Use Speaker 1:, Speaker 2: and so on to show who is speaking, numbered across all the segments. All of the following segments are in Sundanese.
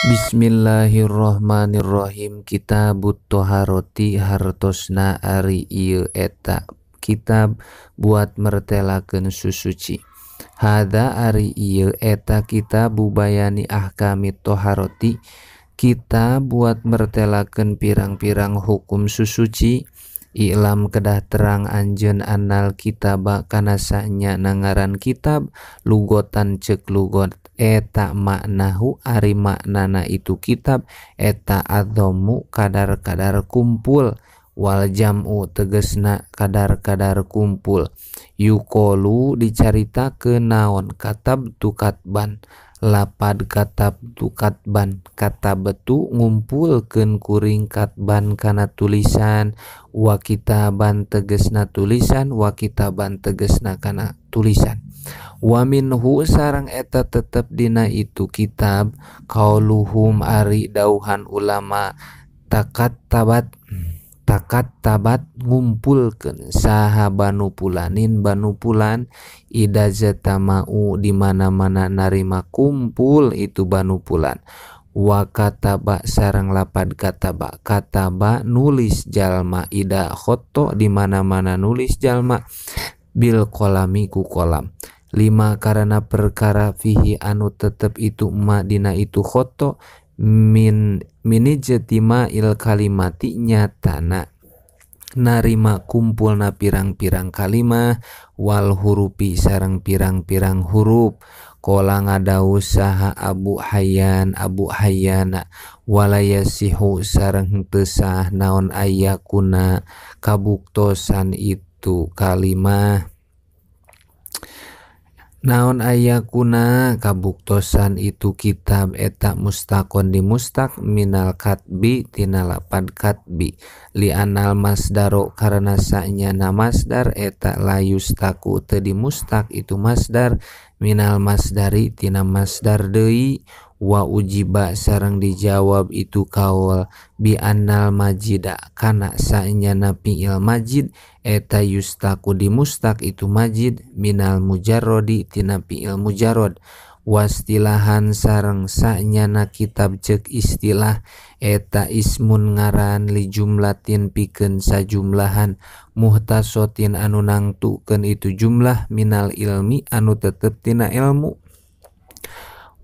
Speaker 1: Bismillahirrohmanirrohim. Kitabut Toharoti hartosna ari ieu eta kitab buat mertelakeun susuci. Hada ari ieu eta kitab bubayani ahkamit toharoti, kita buat mertelakeun pirang-pirang hukum susuci. I'lam kedah terang anjeun annal kitaba kana sanya nangaran kitab lugotan cek lugot eta maknahu ari maknana itu kitab eta adzomu kadar-kadar kumpul wal jam'u tegesna kadar-kadar kumpul. Yukolu dicaritakeun naon katab tu katban, lapad katab tu katban, kata betu ngumpulkeun kuring katban kana tulisan, wa kitaban tegesna tulisan, wa kitaban tegesna kana tulisan. Wa minhu sareng eta tetep dina itu kitab qauluhum ari dauhan ulama takat tabat ngumpulkeun saha banu pulanin banu pulan ida zatamau di mana-mana narima kumpul itu banu pulan. Wa kataba sareng lapad kataba nulis jalma ida khoto di mana-mana nulis jalma bil kolami ku kolam. 5 karena perkara fihi anu tetep itu ma dina itu khoto minijtima il kalimati nyatana narima kumpulna pirang-pirang kalimah wal hurufi sareng pirang-pirang huruf. Kola ngadawu saha Abu Hayyana walayasihu sareng teu sah naon ayakuna kabuktosan itu kalimah. Naon ayakuna kabuktosan itu kitab eta mustakon di mustak minal katbi tina lapad katbi li anal masdaro karena sanyana masdar eta layustaku teu di mustak itu masdar minal masdari tina masdar deui. Wa ujiba sareng dijawab itu kaul bi annal majida kana sanyana fi'il majid eta yustaku di mustak itu majid minal mujarrodi tina fi'il mujarrod. Wastilahan sareng sanyana kitab cek istilah eta ismun ngaran li jumlatin pikeun sajumlahan muhtasotin anu nangtukeun itu jumlah minal ilmi anu tetep tina ilmu.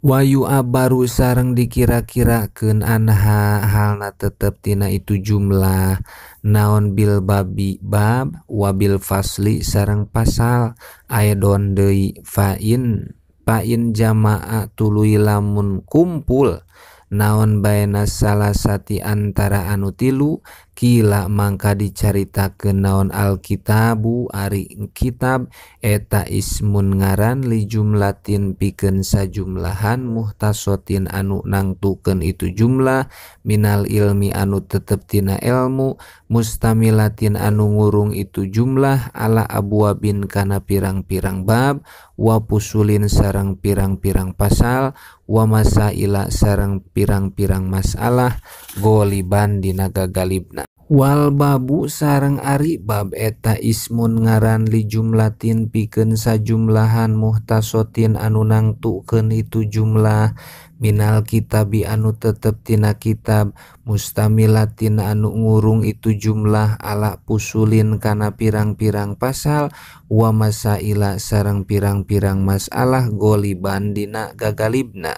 Speaker 1: Wayu abaru sareng dikira-kirakeun anha halna tetep tina itu jumlah naon bil babi bab wabil fasli sareng pasal aidon deui fa'in jama'a tuluy lamun kumpul naon baina salasati antara anu tilu kila mangka dicaritakeun naon alkitabu ari kitab eta ismun ngaran li jumlatin pikeun sajumlahan muhtasotin anu nangtukeun itu jumlah minal ilmi anu tetep tina ilmu mustamilatin anu ngurung itu jumlah ala abwabin kana pirang-pirang bab wa pusulin sareng pirang-pirang pasal wa masaila sareng pirang-pirang masalah goliban dina gagalibna. Wal babu sareng ari bab eta ismun ngaran li jumlatin pikeun sajumlahan muhtasotin anu nangtukeun itu jumlah minal kitabi anu tetep tina kitab mustamilatin anu ngurung itu jumlah ala pusulin kana pirang-pirang pasal wa masaila sareng pirang-pirang masalah goliban dina gagalibna.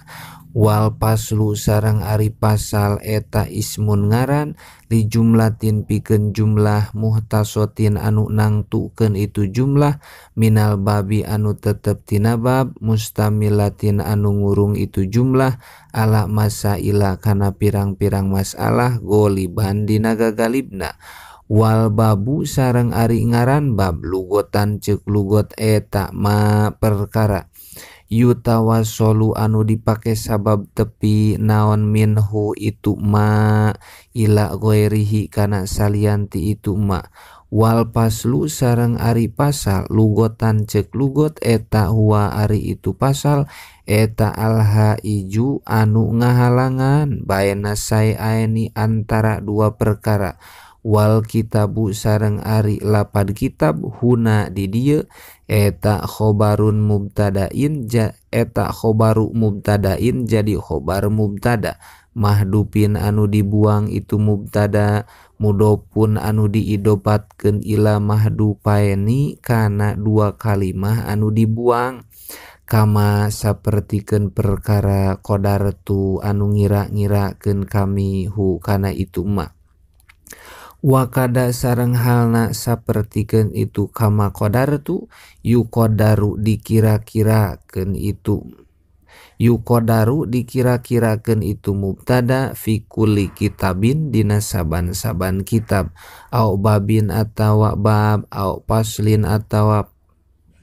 Speaker 1: Wal paslu sareng ari pasal eta ismun ngaran li jumlatin pikeun jumlah muhtasotin anu nangtukeun itu jumlah minal babi anu tetep tina bab mustamilatin anu ngurung itu jumlah ala masaila kana pirang-pirang masalah goliban dina gagalibna. Wal babu sareng ari ngaran bab lugotan cek lugot eta ma perkara yutawassolu anu dipake sabab tepi naon minhu itu ma ila ghairihi kana salianti itu ma. Wal paslu sareng ari pasal lugotan cek lugot eta huwa ari itu pasal eta alhaiju anu ngahalangan baina say'aini antara dua perkara wal kitabu sareng ari lapad kitab huna di dieu eta khobarun mubtadain eta khobaru mubtadain jadi khobar mubtada mahdupin anu dibuang itu mubtada mudopun anu diidopatkeun ila mahdupaini kana dua kalimah anu dibuang kama sapertikeun perkara qadartu anu ngira-ngirakeun kami hu kana itu ma wakada sareng halna sapertikeun itu kama qadartu yuqadaru dikira-kirakeun itu yuqadaru dikira-kirakeun itu mubtada fi kulli kitabin dina saban-saban kitab au babin atawa bab au paslin atawa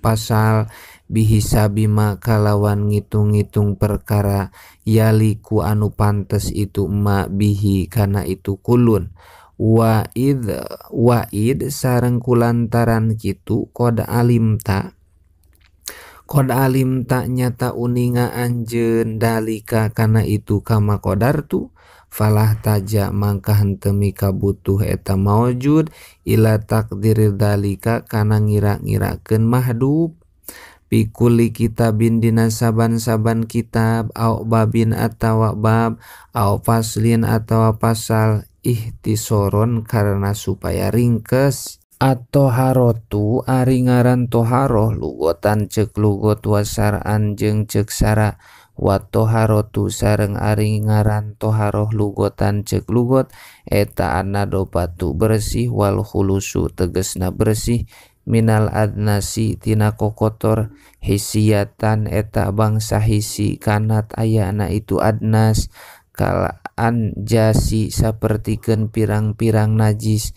Speaker 1: pasal bihisabima kalawan ngitung-ngitung perkara yaliku anu pantes itu ma bihi kana itu kulun waid sareng kulantaran kitu qad alimta nyata uninga anjeun dalika kana itu kama qadartu falah taja mangka henteu mika butuh eta maujud ila takdir dalika kana ngira-ngirakeun mahdub pikuli kitabin dina saban-saban kitab au babin atawa bab au faslin atawa pasal ihtisoron karena supaya ringkes at-toharotu ari ngaran toharoh lugotan cek lugot wasar'an jeung cek sara wa toharotu sareng ari ngaran toharoh lugotan cek lugot eta anadopatu bersih wal khulusu tegesna bersih minal adnasi tina kokotor hisiyatan eta bangsa hisi kanat ayana itu adnas kal anjasi sapertikeun pirang-pirang najis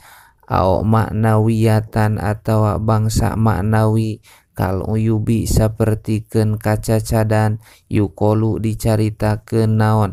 Speaker 1: au maknawiyatan atawa bangsa maknawi kal uyubi sapertikeun kacacadan yukolu dicaritakeun naon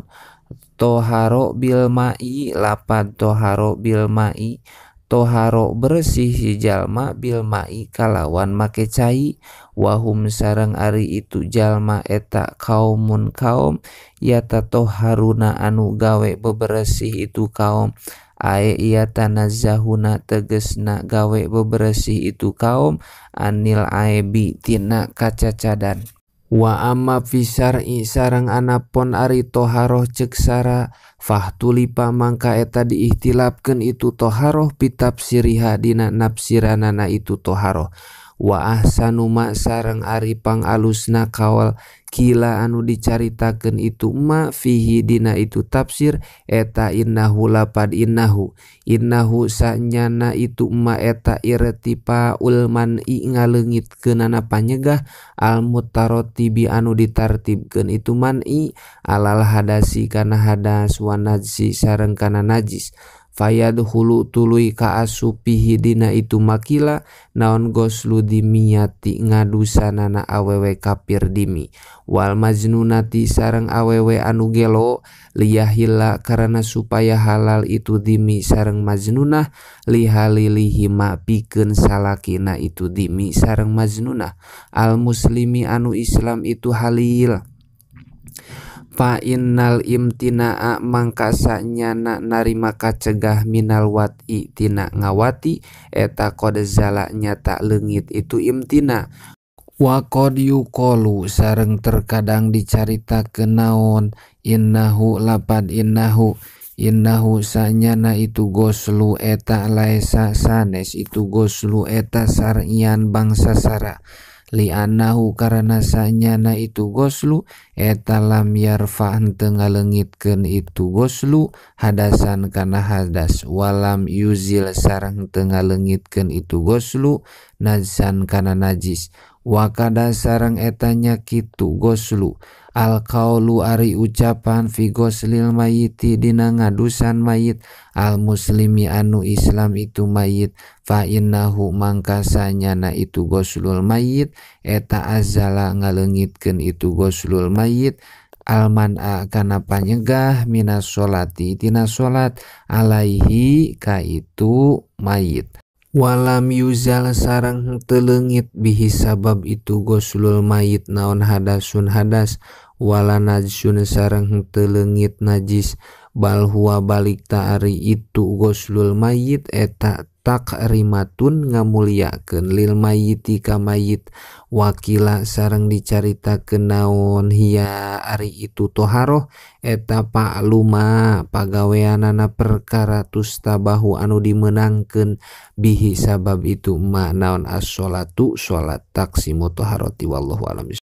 Speaker 1: toharo bil ma'i lapad toharo bil ma'i toharo bersih si jalma bil ma'i kalawan make cai wahum sareng ari itu jalma eta kaumun kaum yata toharuna anu gawe bebersih itu kaum ae iya tanazahuna tegesna gawe bebersih itu kaum anil aebi tina kacacadan wa amma fisar'i sareng anapun ari toharoh cek sara fahtulipa mangka eta diihtilapkeun itu toharoh pitafsiriha dina nafsiranana itu toharoh wa ahsanu ma sareng ari pangalusna kawal kila anu dicaritakeun itu ma fihi dina itu tafsir eta innahu lapad innahu sanyana itu ma eta irtipa ulman'i ngaleungitkeunana panyegah al mutarotibi anu ditartibkeun itu man'i alal hadasi kana hadas wa najsi sareng kana najis fayadhulu tuluy ka asupihi dina itu makila naon goslu dimiyati ngadusanana awewe kafir dimi wal majnunati sareng awewe anu gelo liyahilla karena supaya halal itu dimi sareng majnunah lihalilihima pikeun salakina itu dimi sareng majnunah al muslimi anu Islam itu halil fa innal imtina'a mangkasa nyana narima kacegah minal wat'i tina ngawati eta qad zala nyata leungit itu imtina wa qad yuqalu sareng terkadang dicaritakeun naon innahu lapad innahu sanyana itu goslu eta laesa sanes itu goslu eta sar'ian bangsa sara li'annahu karena sanyana itu goslu eta lam yarfa henteu ngaleungitkeun itu goslu hadasan kana hadas walam yuzil sareng henteu ngaleungitkeun itu goslu najsan kana najis wakada sareng etanya kitu goslu al qaulu ari ucapan fi goslil mayiti dina ngadusan mayit al muslimi anu Islam itu mayit fa innahu mangkasanyana itu goslul mayit eta azala ngaleungitkeun itu goslul mayit alman'a kana panyegah minas sholati tina sholat alaihi ka itu mayit walam yuzal sareng teu leungit bihi sabab itu goslul mayit naon hadasun hadas wala najsun sareng teu leungit najis bal huwa balik ari itu ghuslul mayit eta takrimatun ngamuliakeun lil mayiti ka mayit. Wakila sareng dicaritakeun naon hiya ari itu toharoh eta pa'luma pagaweanana perkara tustabahu anu dimenangkeun bihi sabab itu ma naon as-sholatu sholat taksimu toharoti wallahu alam.